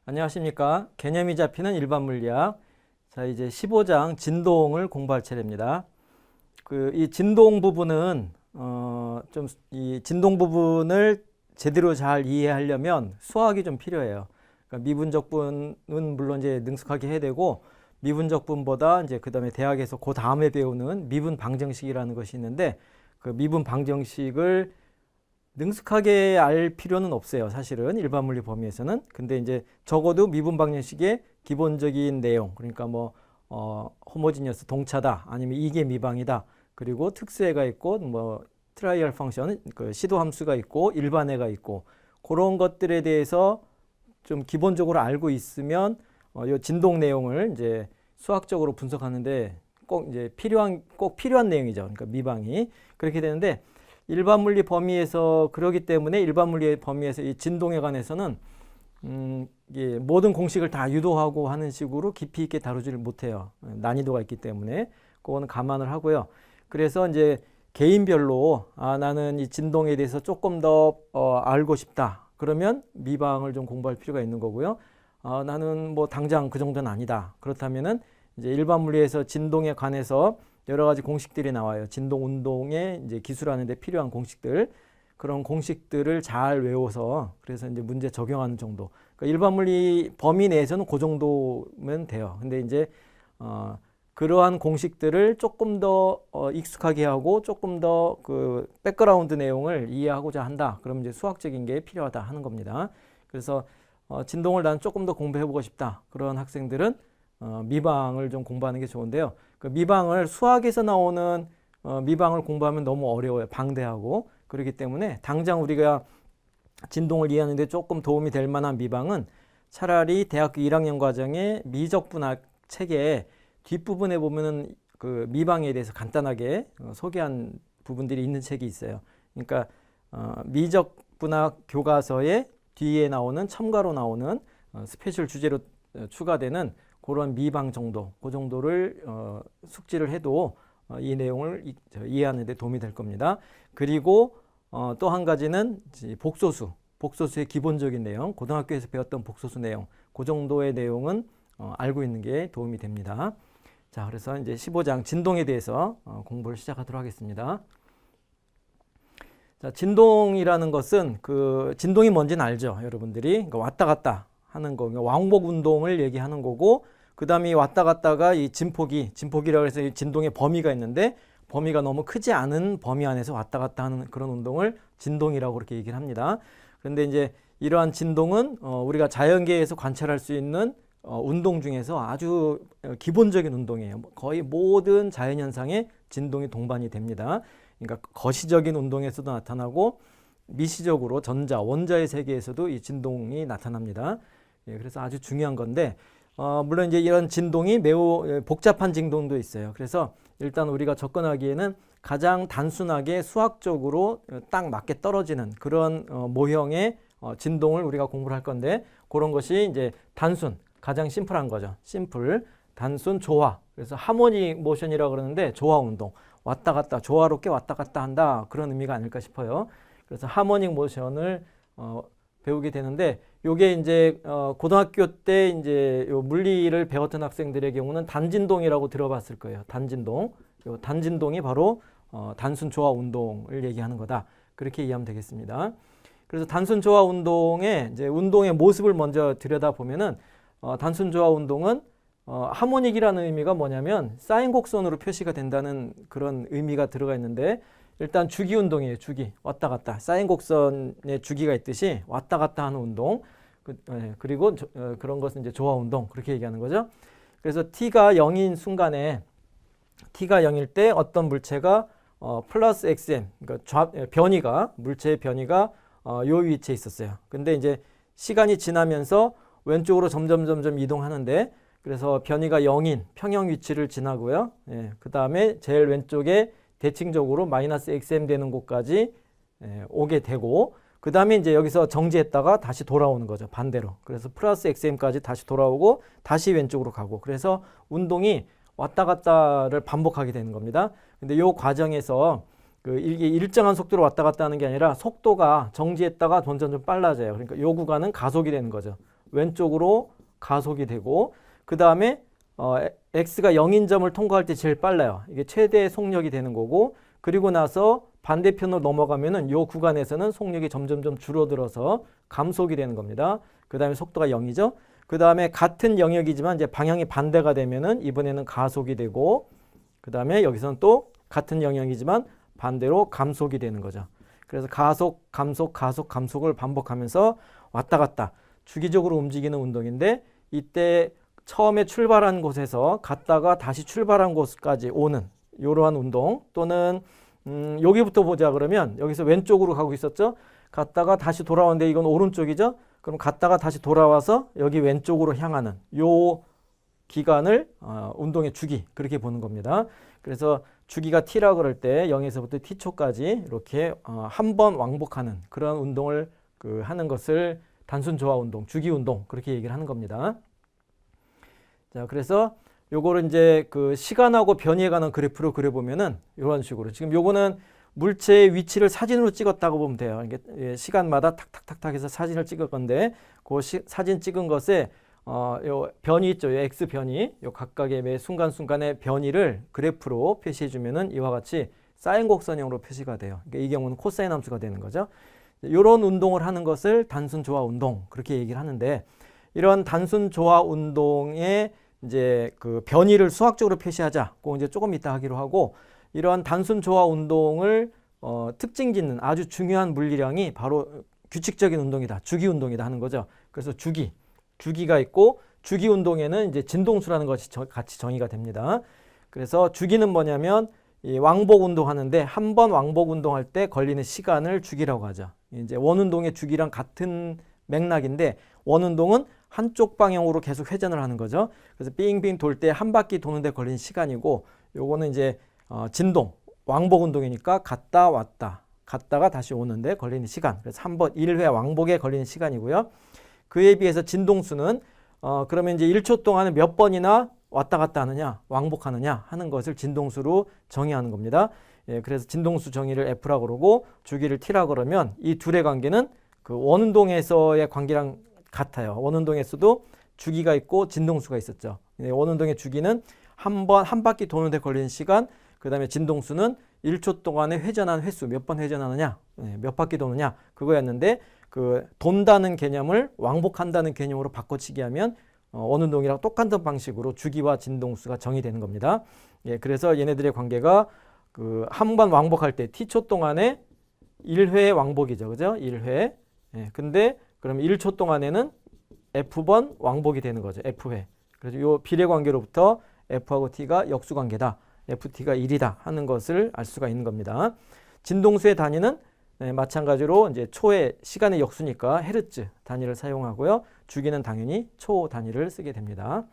안녕하십니까. 개념이 잡히는 일반 물리학. 자, 이제 15장 진동을 공부할 차례입니다. 이 진동 부분은, 좀 이 진동 부분을 제대로 잘 이해하려면 수학이 좀 필요해요. 그러니까 미분적분은 물론 이제 능숙하게 해야 되고, 미분적분보다 이제 그 다음에 대학에서 그 다음에 배우는 미분 방정식이라는 것이 있는데, 그 미분 방정식을 능숙하게 알 필요는 없어요. 사실은 일반 물리 범위에서는. 근데 이제 적어도 미분 방정식의 기본적인 내용, 그러니까 뭐 호모지니어스 동차다, 아니면 이게 미방이다, 그리고 특수해가 있고 뭐 트라이얼 펑션, 그 시도 함수가 있고 일반해가 있고, 그런 것들에 대해서 좀 기본적으로 알고 있으면 이 진동 내용을 이제 수학적으로 분석하는데 꼭 필요한 내용이죠. 그러니까 미방이 그렇게 되는데, 일반 물리 범위에서 그러기 때문에 일반 물리의 범위에서 이 진동에 관해서는 이게 모든 공식을 다 유도하고 하는 식으로 깊이 있게 다루지를 못해요. 난이도가 있기 때문에 그거는 감안을 하고요. 그래서 이제 개인별로 나는 이 진동에 대해서 조금 더 알고 싶다, 그러면 미방을 좀 공부할 필요가 있는 거고요. 나는 뭐 당장 그 정도는 아니다, 그렇다면은 이제 일반 물리에서 진동에 관해서 여러 가지 공식들이 나와요. 진동 운동에 이제 기술하는 데 필요한 공식들, 그런 공식들을 잘 외워서 그래서 이제 문제 적용하는 정도. 그러니까 일반 물리 범위 내에서는 그 정도면 돼요. 근데 이제 그러한 공식들을 조금 더 익숙하게 하고 조금 더 그 백그라운드 내용을 이해하고자 한다, 그럼 이제 수학적인 게 필요하다 하는 겁니다. 그래서 진동을 난 조금 더 공부해보고 싶다, 그런 학생들은 미방을 좀 공부하는 게 좋은데요. 그 미방을 수학에서 나오는 미방을 공부하면 너무 어려워요. 방대하고. 그렇기 때문에 당장 우리가 진동을 이해하는 데 조금 도움이 될 만한 미방은 차라리 대학교 1학년 과정의 미적분학 책의 뒷부분에 보면은 그 미방에 대해서 간단하게 소개한 부분들이 있는 책이 있어요. 그러니까 미적분학 교과서의 뒤에 나오는 첨가로 나오는 스페셜 주제로 추가되는 그런 미방 정도, 그 정도를 숙지를 해도 이 내용을 이해하는 데 도움이 될 겁니다. 그리고 또 한 가지는 복소수의 기본적인 내용, 고등학교에서 배웠던 복소수 내용, 그 정도의 내용은 알고 있는 게 도움이 됩니다. 자, 그래서 이제 15장 진동에 대해서 공부를 시작하도록 하겠습니다. 자, 진동이라는 것은 그 진동이 뭔지는 알죠, 여러분들이. 그러니까 왔다 갔다 하는 거, 왕복 운동을 얘기하는 거고, 그 다음에 왔다 갔다가 이 진폭이라고 해서 이 진동의 범위가 있는데, 범위가 너무 크지 않은 범위 안에서 왔다 갔다 하는 그런 운동을 진동이라고 그렇게 얘기를 합니다. 그런데 이제 이러한 진동은 우리가 자연계에서 관찰할 수 있는 운동 중에서 아주 기본적인 운동이에요. 거의 모든 자연현상에 진동이 동반이 됩니다. 그러니까 거시적인 운동에서도 나타나고 미시적으로 원자의 세계에서도 이 진동이 나타납니다. 그래서 아주 중요한 건데, 물론 이제 이런 진동이 매우 복잡한 진동도 있어요. 그래서 일단 우리가 접근하기에는 가장 단순하게 수학적으로 딱 맞게 떨어지는 그런 모형의 진동을 우리가 공부를 할 건데, 그런 것이 이제 가장 심플한 거죠. 단순 조화. 그래서 하모닉 모션이라고 그러는데, 조화 운동. 왔다 갔다, 조화롭게 왔다 갔다 한다, 그런 의미가 아닐까 싶어요. 그래서 하모닉 모션을 배우게 되는데, 요게 이제 고등학교 때 이제 요 물리를 배웠던 학생들의 경우는 단진동이라고 들어봤을 거예요. 단진동. 요 단진동이 바로 단순 조화 운동을 얘기하는 거다, 그렇게 이해하면 되겠습니다. 그래서 단순 조화 운동의 이제 운동의 모습을 먼저 들여다보면은, 단순 조화 운동은 하모닉이라는 의미가 뭐냐면 사인 곡선으로 표시가 된다는 그런 의미가 들어가 있는데, 일단 주기 운동이에요. 왔다 갔다. 사인 곡선에 주기가 있듯이 왔다 갔다 하는 운동. 그리고 그런 것은 이제 조화 운동, 그렇게 얘기하는 거죠. 그래서 t가 0인 순간에, t가 0일 때 어떤 물체가 플러스 xm, 그러니까 물체의 변이가 요 위치에 있었어요. 근데 이제 시간이 지나면서 왼쪽으로 점점 이동하는데, 그래서 변이가 0인 평형 위치를 지나고요. 그 다음에 제일 왼쪽에 대칭적으로 마이너스 xm 되는 곳까지 오게 되고, 그 다음에 이제 여기서 정지했다가 다시 돌아오는 거죠. 반대로. 그래서 플러스 xm까지 다시 돌아오고 다시 왼쪽으로 가고, 그래서 운동이 왔다 갔다를 반복하게 되는 겁니다. 근데 이 과정에서 이게 일정한 속도로 왔다 갔다 하는 게 아니라 속도가 정지했다가 점점 빨라져요. 그러니까 이 구간은 가속이 되는 거죠. 왼쪽으로 가속이 되고 그 다음에 x가 0인 점을 통과할 때 제일 빨라요. 이게 최대 속력이 되는 거고 그리고 나서 반대편으로 넘어가면은 이 구간에서는 속력이 점점점 줄어들어서 감속이 되는 겁니다. 그 다음에 속도가 0이죠. 그 다음에 같은 영역이지만 이제 방향이 반대가 되면은 이번에는 가속이 되고 그 다음에 여기서는 또 같은 영역이지만 반대로 감속이 되는 거죠. 그래서 가속, 감속, 가속, 감속을 반복하면서 왔다 갔다 주기적으로 움직이는 운동인데 이때 처음에 출발한 곳에서 갔다가 다시 출발한 곳까지 오는 이러한 운동 또는 여기부터 보자 그러면 여기서 왼쪽으로 가고 있었죠. 갔다가 다시 돌아오는데 이건 오른쪽이죠. 그럼 갔다가 다시 돌아와서 여기 왼쪽으로 향하는 요 기간을 운동의 주기 그렇게 보는 겁니다. 그래서 주기가 t라 그럴 때 0에서부터 t초까지 이렇게 한 번 왕복하는 그런 운동을 하는 것을 단순 조화 운동, 주기 운동 그렇게 얘기를 하는 겁니다. 자, 그래서 요거를 이제 그 시간하고 변이에 관한 그래프로 그려보면은 이런 식으로 지금 요거는 물체의 위치를 사진으로 찍었다고 보면 돼요. 이게 시간마다 탁탁탁탁 해서 사진을 찍을 건데 그 사진 찍은 것에 요 변이 있죠. 요 x 변이, 요 각각의 매 순간순간의 변이를 그래프로 표시해 주면은 이와 같이 사인 곡선형으로 표시가 돼요. 그러니까 이 경우는 코사인 함수가 되는 거죠. 이런 운동을 하는 것을 단순 조화 운동 그렇게 얘기를 하는데 이런 단순 조화 운동의 이제 그 변이를 수학적으로 표시하자. 그 이제 조금 이따 하기로 하고 이러한 단순 조화 운동을 특징 짓는 아주 중요한 물리량이 바로 규칙적인 운동이다. 주기 운동이다 하는 거죠. 그래서 주기가 있고 주기 운동에는 이제 진동수라는 것이 같이 정의가 됩니다. 그래서 주기는 뭐냐면 이 왕복 운동하는데 한 번 왕복 운동할 때 걸리는 시간을 주기라고 하죠. 이제 원운동의 주기랑 같은 맥락인데 원운동은 한쪽 방향으로 계속 회전을 하는 거죠. 그래서 빙빙 돌 때 한 바퀴 도는데 걸리는 시간이고 요거는 이제 진동, 왕복 운동이니까 갔다 왔다, 갔다가 다시 오는데 걸리는 시간. 그래서 한 번 1회 왕복에 걸리는 시간이고요. 그에 비해서 진동수는 그러면 이제 1초 동안에 몇 번이나 왔다 갔다 하느냐, 왕복하느냐 하는 것을 진동수로 정의하는 겁니다. 예, 그래서 진동수 정의를 F라고 그러고 주기를 T라고 그러면 이 둘의 관계는 그 원운동에서의 관계랑 같아요. 원운동에서도 주기가 있고 진동수가 있었죠. 원운동의 주기는 한 바퀴 도는데 걸리는 시간, 그 다음에 진동수는 1초 동안에 회전한 횟수, 몇 번 회전하느냐, 몇 바퀴 도느냐 그거였는데 그 돈다는 개념을 왕복한다는 개념으로 바꿔치기 하면 원운동이랑 똑같은 방식으로 주기와 진동수가 정의되는 겁니다. 예, 그래서 얘네들의 관계가 그 한 번 왕복할 때 t초 동안에 1회 왕복이죠. 그죠? 1회. 예, 근데 그럼 1초 동안에는 F번 왕복이 되는 거죠. F회. 그래서 이 비례 관계로부터 F하고 T가 역수 관계다. FT가 1이다 하는 것을 알 수가 있는 겁니다. 진동수의 단위는 마찬가지로 이제 초의 시간의 역수니까 헤르츠 단위를 사용하고요. 주기는 당연히 초 단위를 쓰게 됩니다.